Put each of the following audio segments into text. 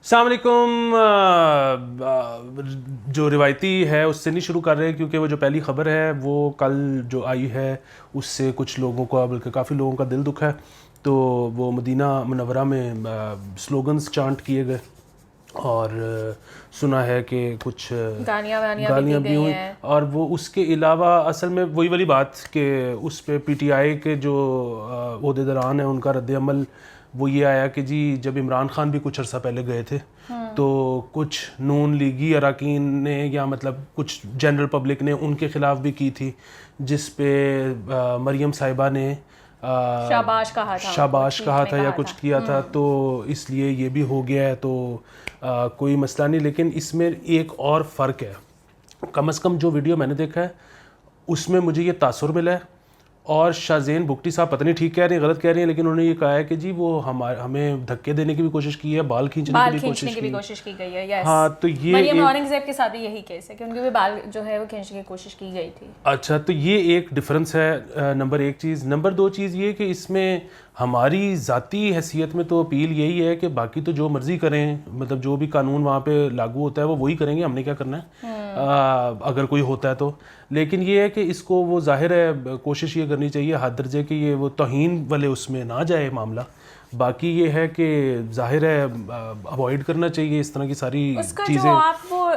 अस्सलाम वालेकुम। जो रिवायती है उससे नहीं शुरू कर रहे क्योंकि वो जो पहली ख़बर है वो कल जो आई है उससे कुछ लोगों का, बल्कि काफ़ी लोगों का दिल दुखा है। तो वो मदीना मुनव्वरा में स्लोगन्स चांट किए गए और सुना है कि कुछ गालियाँ भी हुई। और वो उसके अलावा असल में वही वाली बात कि उस पर पीटीआई के जो ओहदेदारान हैं उनका रद्द-ए-अमल वो ये आया कि जी जब इमरान खान भी कुछ अर्सा पहले गए थे तो कुछ नून लीगी अरकान ने या मतलब कुछ जनरल पब्लिक ने उनके ख़िलाफ़ भी की थी, जिस पे मरियम साहिबा ने शाबाश कहा था या कुछ किया था। तो इसलिए ये भी हो गया है, तो कोई मसला नहीं। लेकिन इसमें एक और फ़र्क है, कम से कम जो वीडियो मैंने देखा है उसमें मुझे ये तासुर मिला है। और शाहज़ेन बुगटी साहब पता नहीं ठीक कह रही हैं गलत कह रही हैं, लेकिन उन्होंने ये कहा है कि जी वो हमें धक्के देने की भी कोशिश की है, बाल खींचने की भी कोशिश की गई है। यस। हाँ, तो ये मरियम औरंगज़ेब के साथ भी यही केस है कि उनके भी बाल जो है वो खींचने की कोशिश की गई थी। अच्छा, तो ये एक डिफरेंस है, नंबर एक चीज़। नंबर दो चीज़ ये कि इसमें हमारी ज़ाती हैसियत में तो अपील यही है कि बाकी तो जो मर्ज़ी करें, मतलब जो भी कानून वहाँ पे लागू होता है वो वही करेंगे, हमने क्या करना है अगर कोई होता है तो। लेकिन ये है कि इसको वो जाहिर है कोशिश ये करनी चाहिए हद दर्जे कि ये वो तौहीन वाले उसमें ना जाए मामला। बाकी ये है कि जाहिर है अवॉइड करना चाहिए इस तरह की सारी चीज़ें। जो आप वो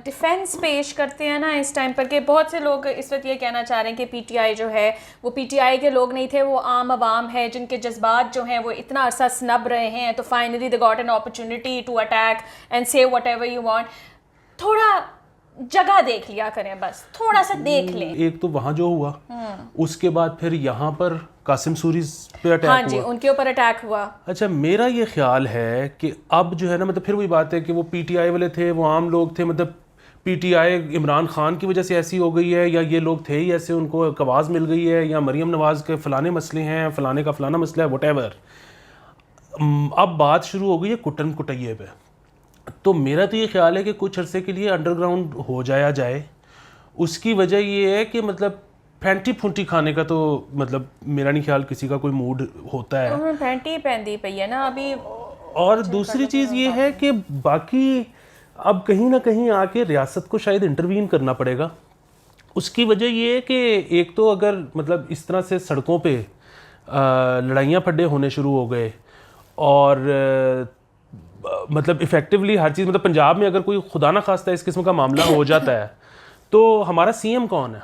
डिफेंस पेश करते हैं ना इस टाइम पर, कि बहुत से लोग इस वक्त ये कहना चाह रहे हैं कि पीटीआई जो है वो पीटीआई के लोग नहीं थे, वो आम आवाम है जिनके जज्बात जो हैं वो इतना अरसा स्नब रहे हैं, तो finally they got an opportunity to attack and say whatever you want. थोड़ा जगह देख लिया करें, बस थोड़ा सा देख लें। एक तो वहाँ जो हुआ उसके बाद फिर यहाँ पर कासिम सूरी पे अटैक हाँ जी, उनके ऊपर अटैक हुआ। अच्छा, मेरा ये ख्याल है कि अब जो है ना, मतलब फिर वही बात है कि वो पीटीआई वाले थे, वो आम लोग थे, मतलब पीटीआई इमरान खान की वजह से ऐसी हो गई है या ये लोग थे ही ऐसे, उनको एक आवाज़ मिल गई है, या मरीम नवाज़ के फ़लाने मसले हैं, फ़लाने का फ़लाना मसला है, व्हाटएवर। अब बात शुरू हो गई है कुटन कुटैये पे। तो मेरा तो ये ख्याल है कि कुछ अरसे के लिए अंडरग्राउंड हो जाए। उसकी वजह ये है कि मतलब फैंटी फूंटी खाने का तो मतलब मेरा नहीं ख्याल किसी का कोई मूड होता है। फैंटी पहनती पई है ना अभी। और दूसरी चीज़ ये है कि बाकी अब कहीं ना कहीं आके रियासत को शायद इंटरवीन करना पड़ेगा। उसकी वजह ये है कि एक तो अगर मतलब इस तरह से सड़कों पे लड़ाइयाँ फड्डे होने शुरू हो गए और मतलब इफेक्टिवली हर चीज़, मतलब पंजाब में अगर कोई खुदा ना खास्ता इस किस्म का मामला हो जाता है तो हमारा सीएम कौन है?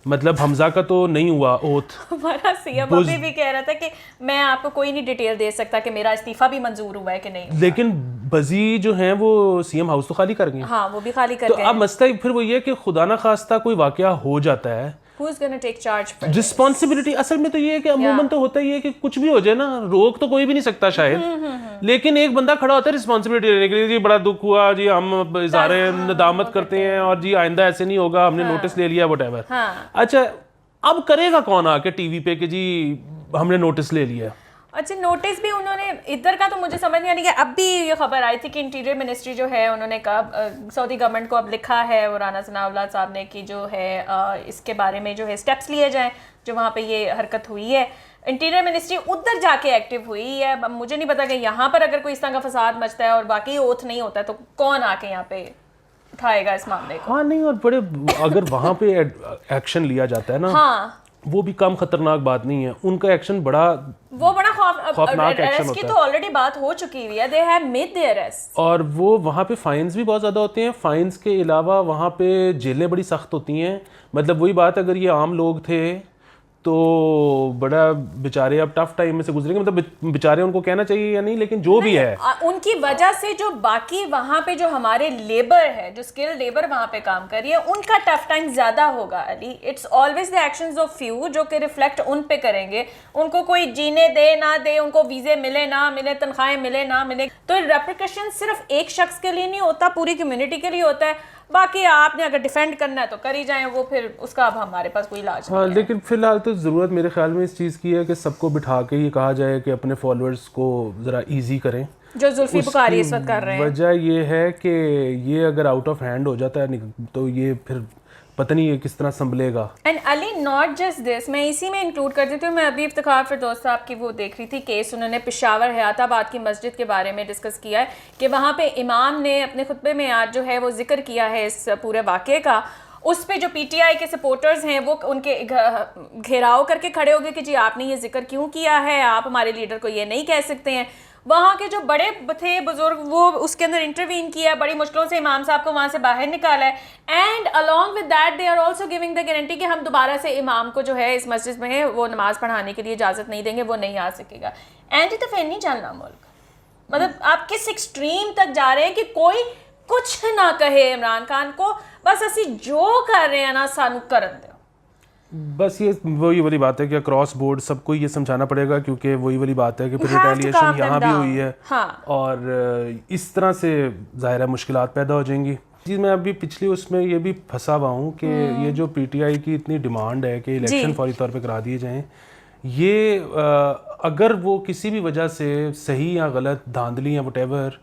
मतलब हमजा का तो नहीं हुआ ओथ, हमारा सीएम अभी भी कह रहा था कि मैं आपको कोई नहीं डिटेल दे सकता कि मेरा इस्तीफा भी मंजूर हुआ है कि नहीं। लेकिन बजी जो हैं वो सीएम हाउस तो खाली कर गए। हाँ, वो भी खाली कर गए। तो अब मसला फिर वो ये कि खुदा ना खास्ता कोई वाकया हो जाता है, Who's gonna take charge for this? Responsibility असल में तो ये है कि अमूमन तो होता ही है कि कुछ भी हो जाए ना, रोक तो कोई भी नहीं सकता शायद, लेकिन एक बंदा खड़ा होता है रिस्पॉन्सिबिलिटी लेने के लिए, जी बड़ा दुख हुआ जी, हम इज़हारे नदामत करते हैं और जी आइंदा ऐसे नहीं होगा, हमने नोटिस ले लिया व्हाटएवर। अच्छा, अब करेगा कौन आके टीवी पे कि जी हमने नोटिस ले लिया? अच्छा, नोटिस भी उन्होंने इधर का तो मुझे समझ नहीं आ रही है। अब भी ये खबर आई थी कि इंटीरियर मिनिस्ट्री जो है उन्होंने कहा सऊदी गवर्नमेंट को अब लिखा है और राना सनाउल्लाह साहब ने कि जो है इसके बारे में जो है स्टेप्स लिए जाएं, जो वहाँ पे ये हरकत हुई है। इंटीरियर मिनिस्ट्री उधर जाके एक्टिव हुई है। अब मुझे नहीं पता कि यहाँ पर अगर कोई इस तरह का फसाद मचता है और बाकी ओथ नहीं होता है तो कौन आके यहाँ पे उठाएगा इस मामले को? हाँ नहीं, और बड़े अगर वहाँ पे एक्शन लिया जाता है ना, हाँ, वो भी कम खतरनाक बात नहीं है। उनका एक्शन बड़ा खौफनाक एक्शन होता है। तो ऑलरेडी बात हो चुकी हुई है, they have made their arrest. और वो वहाँ पे फाइन्स भी बहुत ज़्यादा होते हैं। फाइन्स के अलावा वहाँ पे जेलें बड़ी सख्त होती हैं। मतलब वही बात, अगर ये आम लोग थे तो बड़ा बेचारे अब टफ टाइम में से गुजरेंगे, मतलब बेचारे उनको कहना चाहिए या नहीं, लेकिन जो भी है उनकी वजह से जो बाकी वहाँ पे जो हमारे लेबर है, जो स्किल्ड लेबर वहाँ पे काम कर रही है, उनका टफ टाइम ज्यादा होगा Ali. It's always the actions of few जो कि रिफ्लेक्ट उन पे करेंगे। उनको कोई जीने दे ना दे, उनको वीजे मिले ना मिले, तनख्वाहें मिले ना मिले, तो रेप्रिकॉशन सिर्फ एक शख्स के लिए नहीं होता, पूरी कम्युनिटी के लिए होता है। बाकी आपने अगर डिफेंड करना है तो कर ही जाएं, वो फिर उसका अब हमारे पास कोई इलाज नहीं है। लेकिन फिलहाल तो ज़रूरत मेरे ख्याल में इस चीज़ की है कि सबको बिठा के ये कहा जाए कि अपने फॉलोअर्स को ज़रा इजी करें, जो जुल्फी बुखारी इस वक्त कर रहे हैं। वजह ये है कि ये अगर आउट ऑफ हैंड हो जाता है तो ये फिर पता नहीं ये किस तरह संभलेगा। एंड अली नॉट जस्ट दिस, मैं इसी में इंक्लूड कर देती हूँ, मैं अभी इफ्तिखार फिरदौस साहब की वो देख रही थी केस, उन्होंने पेशावर हयाताबाद की मस्जिद के बारे में डिस्कस किया है कि वहाँ पे इमाम ने अपने खुतबे में आज जो है वो जिक्र किया है इस पूरे वाक़े का। उस पे जो पीटीआई के सपोर्टर्स हैं वो उनके घेराव करके खड़े हो गए कि जी आपने ये जिक्र क्यों किया है, आप हमारे लीडर को ये नहीं कह सकते हैं। वहाँ के जो बड़े थे बुजुर्ग वो उसके अंदर इंटरवीन किया, बड़ी मुश्किलों से इमाम साहब को वहाँ से बाहर निकाला है। And along with that they are also giving the guarantee कि हम दोबारा से इमाम को जो है इस मस्जिद में वो नमाज पढ़ाने के लिए इजाज़त नहीं देंगे, वो नहीं आ सकेगा। एंटी तफेन नहीं चलना मुल्क, मतलब आप किस एक्सट्रीम तक जा रहे हैं कि कोई कुछ ना कहे इमरान खान को, बस असी जो कर रहे हैं ना सानू करन दो। बस ये वही वाली बात है कि अक्रॉस बोर्ड सबको ये समझाना पड़ेगा, क्योंकि वही वाली बात है कि फिर रिटेलिएशन यहाँ भी हुई है। हाँ। और इस तरह से ज़ाहिर है मुश्किलात पैदा हो जाएंगी। जी मैं अभी पिछली उसमें ये भी फंसा हुआ हूँ कि ये जो पीटीआई की इतनी डिमांड है कि इलेक्शन फौरी तौर पे करा दिए जाएं, ये अगर वो किसी भी वजह से सही या गलत धांधली या वटेवर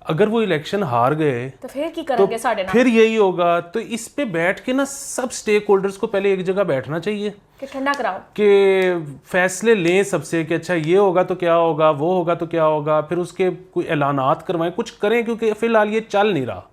अगर वो इलेक्शन हार गए तो फिर की करेंगे साढ़े फिर यही होगा। तो इस पे बैठ के ना सब स्टेक होल्डर्स को पहले एक जगह बैठना चाहिए कि ठंडा कराओ, कि फैसले लें सबसे कि अच्छा ये होगा तो क्या होगा, वो होगा तो क्या होगा, फिर उसके कोई ऐलानात करवाएं, कुछ करें, क्योंकि फिलहाल ये चल नहीं रहा।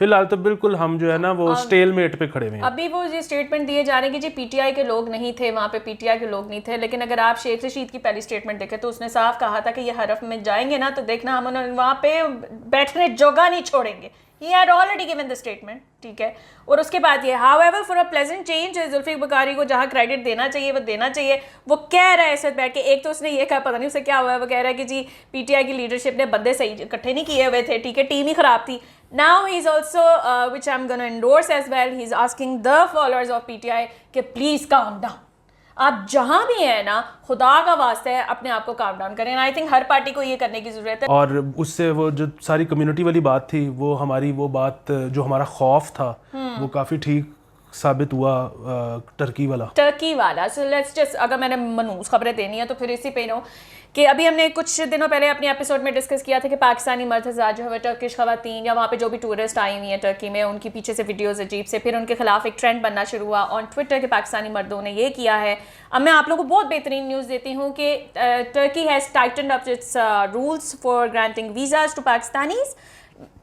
फिलहाल तो बिल्कुल हम जो है ना वो स्टेलमेट पे खड़े हुए हैं। अभी वो ये स्टेटमेंट दिए जा रहे हैं कि जी पीटीआई के लोग नहीं थे वहाँ पे, पीटीआई के लोग नहीं थे, लेकिन अगर आप शेख रशीद की पहली स्टेटमेंट देखें तो उसने साफ कहा था कि ये हरफ में जाएंगे ना तो देखना हम उन्हें वहाँ पे बैठने जोगा नहीं छोड़ेंगे। He had already given the statement, ठीक है। और उसके बाद ये however for a pleasant change Zulfikar बकारी को जहाँ क्रेडिट देना चाहिए वो देना चाहिए। वो कह रहा है ऐसे बैठ के, एक तो उसने ये कहा पता नहीं उसे क्या हुआ है, वो कह रहा है कि जी पीटीआई की लीडरशिप ने बंदे सही इकट्ठे नहीं किए हुए थे, ठीक है, टीम ही खराब थी। Now he is also which I'm going to endorse as well, he is asking the followers of PTI कि please calm down, आप जहां भी हैं ना खुदा का वास्ता है अपने आप को काम डाउन करें। आई थिंक हर पार्टी को ये करने की जरूरत है। और उससे वो जो सारी कम्युनिटी वाली बात थी, वो हमारी वो बात जो हमारा खौफ था वो काफ़ी ठीक साबित हुआ, टर्की वाला। सो लेट्स जस्ट, अगर मैंने मनूस खबरें देनी है तो फिर इसी पे नो कि अभी हमने कुछ दिनों पहले अपने एपिसोड में डिस्कस किया था कि पाकिस्तानी मर्द हज़ार जो है टर्किश ख़वातीन या वहाँ पे जो भी टूरिस्ट आई हुई हैं टर्की में, उनकी पीछे से वीडियोस अजीब से, फिर उनके खिलाफ एक ट्रेंड बनना शुरू हुआ ऑन ट्विटर के पाकिस्तानी मर्दों ने ये किया है। अब मैं आप लोगों को बहुत बेहतरीन न्यूज़ देती हूँ कि Turkey has tightened up its rules for granting visas to Pakistanis,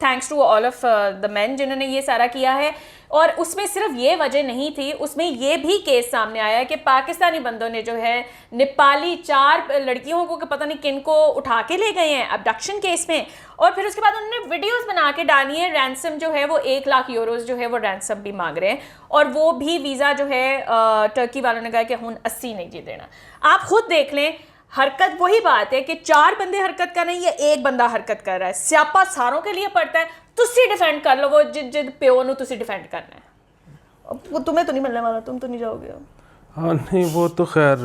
thanks to all of the man जिन्होंने ये सारा किया है। और उसमें सिर्फ ये वजह नहीं थी, उसमें ये भी केस सामने आया है कि पाकिस्तानी बंदों ने जो है नेपाली 4 लड़कियों को पता नहीं किन को उठा के ले गए हैं अबडक्शन केस में, और फिर उसके बाद उन्होंने वीडियोस बना के डाली है। रैंसम जो है वो 1 लाख यूरोज जो है वो रैंसम भी मांग रहे हैं, और वो भी वीज़ा जो है टर्की वालों ने कहा कि हुन 80 नहीं जी देना। आप खुद देख लें, हरकत वही बात है कि 4 बंदे हरकत कर रहे हैं या 1 बंदा हरकत कर रहा है, स्यापा सारों के लिए पड़ता है। तुसी डिफेंड कर लो वो जिद प्यो नू तुसी डिफेंड करना है, वो तुम्हें तो नहीं मिलने वाला, तुम तो नहीं जाओगे। हाँ नहीं वो तो खैर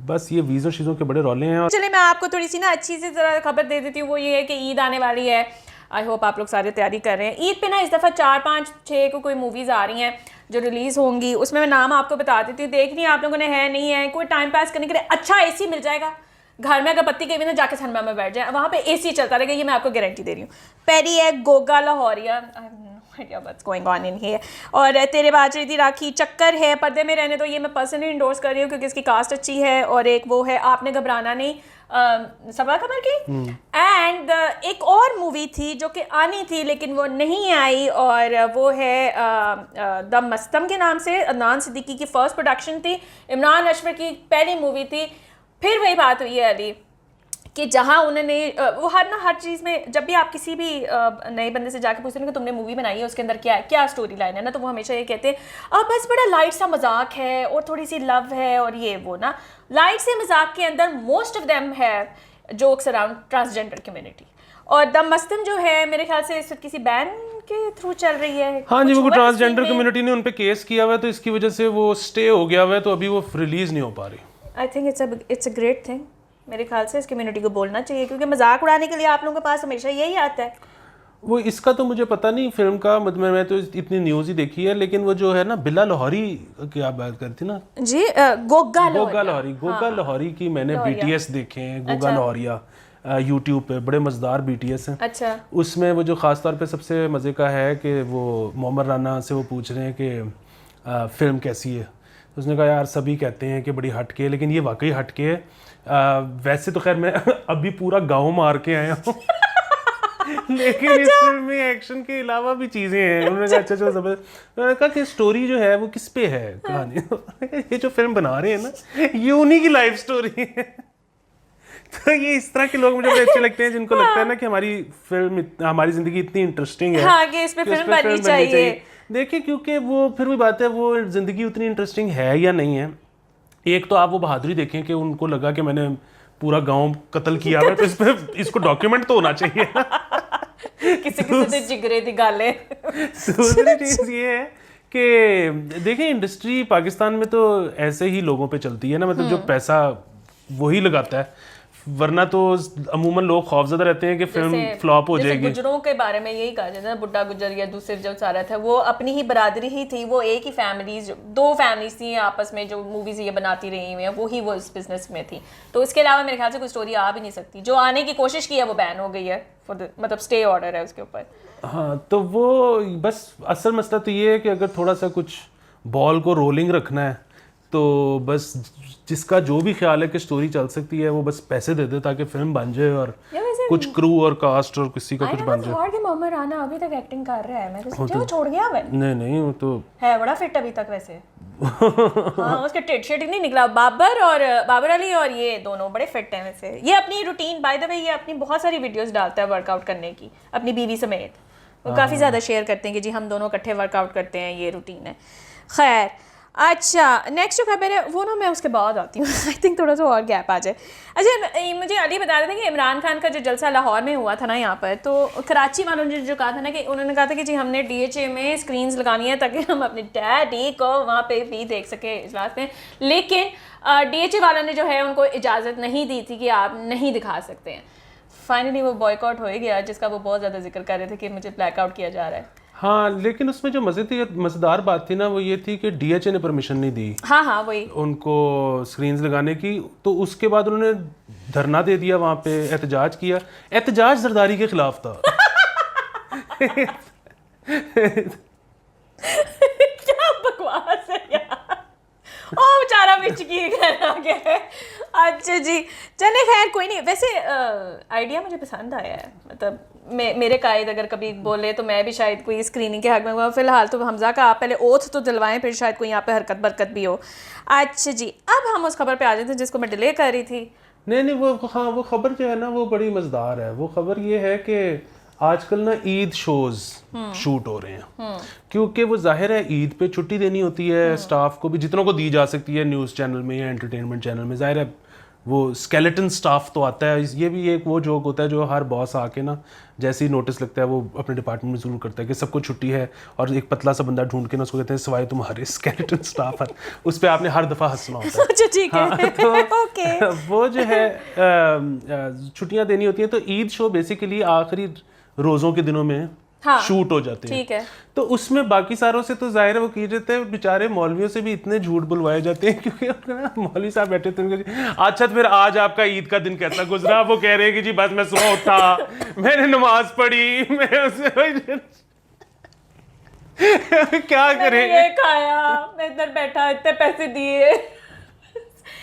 बस ये वीज़ों चीज़ों के बड़े रौले हैं। चलिए मैं आपको थोड़ी सी ना अच्छी सी तरह खबर दे देती हूँ, वो ये है कि ईद आने वाली है। आई होप आप लोग सारे तैयारी कर रहे हैं। ईद पे ना इस दफ़ा 4, 5, 6 को कोई मूवीज़ आ रही हैं जो रिलीज़ होंगी, उसमें मैं नाम आपको बता देती हूँ, देखनी आप लोगों ने है नहीं है, कोई टाइम पास करने के लिए अच्छा एसी मिल जाएगा घर में, अगर बत्ती के भी ना जाके सिनेमा में बैठ जाए, वहाँ पे एसी चलता रहेगा, ये मैं आपको गारंटी दे रही हूँ। पहली है Goga Lahoria, what's going on in here, और तेरे बाजरी दी राखी, चक्कर है, पर्दे में रहने दो, ये मैं पर्सनली इंडोर्स कर रही हूँ क्योंकि इसकी कास्ट अच्छी है, और एक वो है आपने घबराना नहीं सबा कमर की, एंड एक और मूवी थी जो कि आनी थी लेकिन वो नहीं आई, और वो है द मस्तम के नाम से, अदनान सिद्दीकी की फर्स्ट प्रोडक्शन थी, इमरान हाशमी की पहली मूवी थी। फिर वही बात हुई है अली कि जहाँ उन्होंने वो हर चीज़ में, जब भी आप किसी भी नए बंदे से जाके पूछते हैं कि तुमने मूवी बनाई है उसके अंदर क्या स्टोरी लाइन है ना, तो वो हमेशा ये कहते हैं बस बड़ा लाइट सा मजाक है और थोड़ी सी लव है और ये वो ना। लाइट से मजाक के अंदर मोस्ट ऑफ देम है जोक्स अराउंड ट्रांसजेंडर कम्युनिटी, और द मस्तम जो है मेरे ख्याल से इस किसी बैन के थ्रू चल रही है। हाँ जी, वो ट्रांसजेंडर कम्युनिटी ने उन पे केस किया हुआ है, तो इसकी वजह से वो स्टे हो गया हुआ है, तो अभी वो रिलीज नहीं हो पा रही। I think it's a great thing. मेरे ख्याल से इस कम्युनिटी को बोलना चाहिए, क्योंकि मजाक उड़ाने के लिए आप लोगों के पास हमेशा यही आता है। वो इसका तो मुझे पता नहीं फिल्म का, मतलब मैं तो इतनी न्यूज़ ही देखी है, लेकिन वो जो है ना बिल्ला लाहौरी की आप बात करती ना जी, गोगा लाहौरी की मैंने BTS देखे हैं, गोगा लाहौरिया यूट्यूब पे बड़े मज़ेदार BTS हैं। अच्छा, उसमें वो जो ख़ास तौर पे सबसे मज़े का है कि वो मोहम्मद राना से वो पूछ रहे हैं कि फ़िल्म कैसी है। तो उसने कहा यार सभी कहते हैं कि बड़ी हटके है, लेकिन ये वाकई हटके है। वैसे तो खैर मैं अभी पूरा गाँव मार के आया हूँ लेकिन इस फिल्म में एक्शन के अलावा भी चीज़ें हैं। उन्होंने कहा अच्छा चलो जबरदस्त। उन्होंने कहा कि स्टोरी जो है वो किस पे है कहानी ये जो फिल्म बना रहे हैं ना ये उन्हीं की लाइफ स्टोरी है। तो ये इस तरह के लोग मुझे बड़े अच्छे लगते हैं जिनको लगता है ना कि हमारी फिल्म हमारी ज़िंदगी इतनी इंटरेस्टिंग है हाँ कि इस पे फिल्म बननी चाहिए। देखिए क्योंकि वो फिर भी बात है वो ज़िंदगी उतनी इंटरेस्टिंग है या नहीं है। एक तो आप वो बहादुरी देखें कि उनको लगा कि मैंने पूरा गांव कत्ल किया हुआ है, तो इस पे इसको डॉक्यूमेंट तो होना चाहिए किसी किसी जिगरे दी गाले। दूसरी चीज़ ये है कि देखिए इंडस्ट्री पाकिस्तान में तो ऐसे ही लोगों पे चलती है ना, मतलब जो पैसा वही लगाता है, वरना तो अमूमन लोग खौफजदा रहते हैं कि फिल्म फ्लॉप हो जाएगी। गुजरों के बारे में यही कहा जाता है, बुड्ढा गुजर या दूसरे जो सारा था वो अपनी ही बरादरी ही थी, वो एक ही फैमिलीज, दो फैमिलीज थी आपस में जो मूवीज ये बनाती रही हुई हैं, वो इस बिजनेस में थी। तो इसके अलावा मेरे ख्याल से कोई स्टोरी आ भी नहीं सकती। जो आने की कोशिश की है वो बैन हो गई है, मतलब स्टे ऑर्डर है उसके ऊपर। हाँ तो वो बस असल मसला तो ये है कि अगर थोड़ा सा कुछ बॉल को रोलिंग रखना है तो बस जिसका जो भी ख्याल है कि स्टोरी चल सकती है वो बस पैसे दे दे ताकि फिल्म बन जाए और कुछ क्रू और कास्ट और किसी का कुछ बन जाए। कि मोहम्मद राना अभी तक एक्टिंग कर रहा है, मैं तो सोचा वो छोड़ गया है। नहीं वो तो है बड़ा फिट अभी तक वैसे हाँ उसके टेट शेट नहीं निकला। बाबर अली और ये दोनों बड़े फिट हैं वैसे। ये अपनी रूटीन बाय द वे ये अपनी बहुत सारी वीडियोस डालता है वर्कआउट करने की अपनी बीवी समेत, वो काफ़ी ज़्यादा शेयर करते हैं कि जी हम दोनों इकट्ठे वर्कआउट करते हैं, ये रूटीन है। खैर अच्छा नेक्स्ट जो खबर है वो ना मैं उसके बाद आती हूँ आई थिंक थोड़ा सा और गैप आ जाए। अच्छा मुझे अली बता रहे थे कि इमरान खान का जो जलसा लाहौर में हुआ था ना यहाँ पर, तो कराची वालों ने जो कहा था ना कि उन्होंने कहा था कि जी हमने DHA में स्क्रीन्स लगानी है ताकि हम अपने डैडी को वहाँ पे भी देख सके इजलास में, लेकिन DHA वालों ने जो है उनको इजाज़त नहीं दी थी कि आप नहीं दिखा सकते हैं। फाइनली वो बॉयकॉट हो ही गया जिसका वो बहुत ज़्यादा जिक्र कर रहे थे कि मुझे ब्लैकआउट किया जा रहा है। हाँ लेकिन उसमें जो मज़ेदार बात थी ना वो ये थी कि DHA ने परमिशन नहीं दी हाँ वही उनको स्क्रीन्स लगाने की, तो उसके बाद उन्होंने धरना दे दिया, वहाँ पे एहतजाज किया। एहतजाज जरदारी के खिलाफ था क्या बकवास है यार, ओ बेचारा मिचकी घर आ गया है। अच्छा जी चले खैर कोई नहीं। वैसे आइडिया मुझे पसंद आया है, मतलब मेरे कायद अगर कभी बोले तो मैं भी शायद कोई स्क्रीनिंग के हक में हुआ। फिलहाल तो हमजा का आप पहले ओथ तो दिलवाएं फिर शायद कोई यहाँ पे हरकत बरकत भी हो। अच्छा जी अब हम उस खबर पे आ जाते हैं जिसको मैं डिले कर रही थी। नहीं वो खबर जो है ना वो बड़ी मज़ेदार है। वो खबर ये है कि आजकल ना ईद शोज शूट हो रहे हैं क्योंकि वो जाहिर है ईद पे छुट्टी देनी होती है स्टाफ को भी, जितनों को दी जा सकती है न्यूज़ चैनल में या एंटरटेनमेंट चैनल में। जाहिर है वो स्केलेटन स्टाफ तो आता है। ये भी एक वो जोक होता है जो हर बॉस आके ना जैसे ही नोटिस लगता है वो अपने डिपार्टमेंट में ज़रूर करता है कि सबको छुट्टी है और एक पतला सा बंदा ढूंढ के ना उसको कहते हैं सिवाय तुम्हारे स्केलेटन स्टाफ है। उस पर आपने हर दफ़ा हंसना होता है। अच्छा ठीक है। हाँ, तो ओके वो जो है छुट्टियाँ देनी होती हैं तो ईद शो बेसिकली आखिरी रोज़ों के दिनों में शूट हो जाते हैं। ठीक है। तो उसमें बाकी सारों से तो जाहिर है वो किए जाते हैं, बेचारे मौलवियों से भी इतने झूठ बुलवाए जाते हैं क्योंकि मौलवी साहब बैठे थे अच्छा तो फिर आज आपका ईद का दिन कैसा गुजरा। वो कह रहे हैं कि जी बस मैं सुबह उठा मैंने नमाज पढ़ी मैं क्या करें ये खाया मैं इधर बैठा इतने पैसे दिए।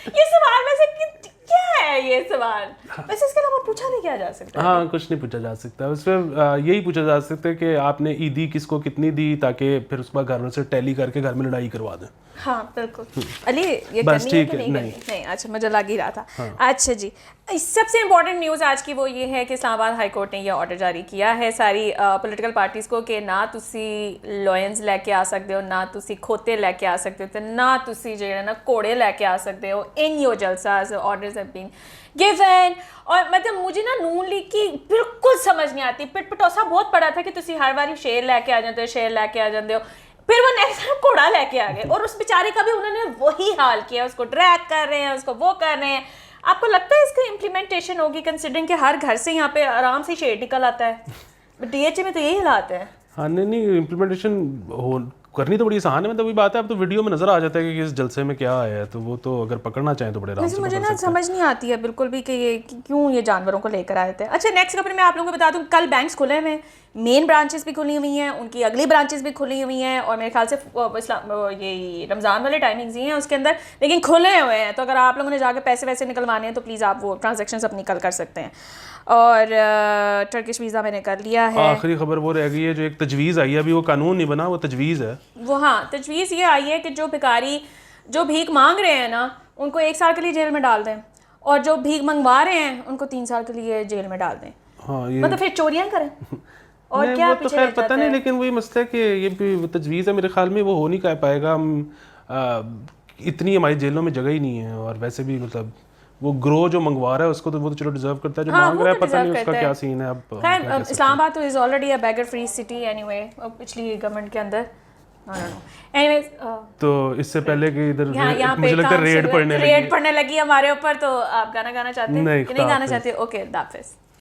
ये सवाल में से क्या है ये सवाल? वैसे इसके अलावा पूछा नहीं किया जा सकता। हाँ कुछ नहीं पूछा जा सकता उसमें। यही पूछा जा सकता है कि आपने ईदी किसको कितनी दी ताकि फिर उसके बाद घर में से टैली करके घर में लड़ाई करवा दें। हाँ बिल्कुल अली ये बस करनी है ठीक कि है नहीं अच्छा मुझे लग ही रहा था। हाँ। अच्छा जी सबसे इम्पोर्टेंट न्यूज़ आज की वो ये है कि इस्लामाबाद हाई कोर्ट ने यह ऑर्डर जारी किया है सारी पॉलिटिकल पार्टीज़ को कि ना तुसी लॉयंस लेके आ सकते हो, ना तुसी खोते लेके आ सकते हो, तो ना तुसी जो है ना घोड़े लेके आ सकते हो इन योर जलसास। Orders have been given. और मतलब मुझे ना नून लीग की बिल्कुल समझ नहीं आती। पिटपटौसा बहुत पड़ा था कि तुसी हर बारी शेर लेके आ जाते हो शेर लेके आ जाते हो, फिर वो नेक्स्ट टाइम घोड़ा लेके आ गए और उस बेचारे का भी उन्होंने वही हाल किया, उसको ड्रैग कर रहे हैं उसको वो कर रहे हैं। आपको लगता है इसकी इम्प्लीमेंटेशन होगी कंसिडरिंग कि हर घर से यहाँ पे आराम से शेर निकल आता है? DHA में तो यही हालात है। हाँ नहीं इम्प्लीमेंटेशन करनी तो बड़ी आसान है। मतलब वही बात है अब तो वीडियो में नजर आ जाता है कि इस जलसे में क्या आया है, तो वो तो अगर पकड़ना चाहें तो बड़े आराम से मुझे ना समझ नहीं आती है बिल्कुल भी कि ये क्यों ये जानवरों को लेकर आए थे। अच्छा नेक्स्ट खबर मैं आप लोगों को बता दूं, कल बैंक्स खुले हुए मेन ब्रांचेस भी खुली हुई हैं, उनकी अगली ब्रांचेस भी खुली हुई हैं, और मेरे ख्याल से ये रमज़ान वाले टाइमिंग्स ही हैं उसके अंदर, लेकिन खुले हुए हैं। तो अगर आप लोगों ने जाके पैसे वैसे निकलवाने हैं तो प्लीज़ आप वो ट्रांजेक्शन अपनी कल कर सकते हैं। और टर्किश वीज़ा मैंने कर लिया है। आखिरी खबर वो रह गई है जो एक तजवीज़ आई है, अभी वो कानून नहीं बना, वो तजवीज़ है। वो हाँ, तजवीज़ ये आई है कि जो भिखारी जो भीख मांग रहे हैं ना, उनको 1 साल के लिए जेल में डाल दें, और जो भीख मंगवा रहे हैं उनको 3 साल के लिए जेल में डाल दें। हाँ, ये मतलब फिर चोरियां करें और नहीं, क्या वो तो पीछे खैर रह पता जाता नहीं, है। लेकिन वही मसला है कि ये भी तजवीज़ है, मेरे ख्याल में वो हो नहीं कर पाएगा। इतनी हमारी जेलों में जगह ही नहीं है, और वैसे भी मतलब वो ग्रो जो मंगवा रहा है उसको तो वो तो चलो डिजर्व करता है, जो हाँ, मांग वो रहा है तो पता नहीं deserve उसका करता क्या है। सीन है। अब खैर इस्लामाबाद तो is already a bagger free city anyway, पिछली गवर्नमेंट के अंदर। एनीवेज, तो इससे पहले कि इधर यहाँ मुझे पे लगता है रेड पड़ने लगी रेड पड़ने लगी हमारे ऊपर, तो आप गाना गाना चाहते हैं नहीं, कि नहीं गाना खुदा चाहते? ओके, खुदा हाफिज़।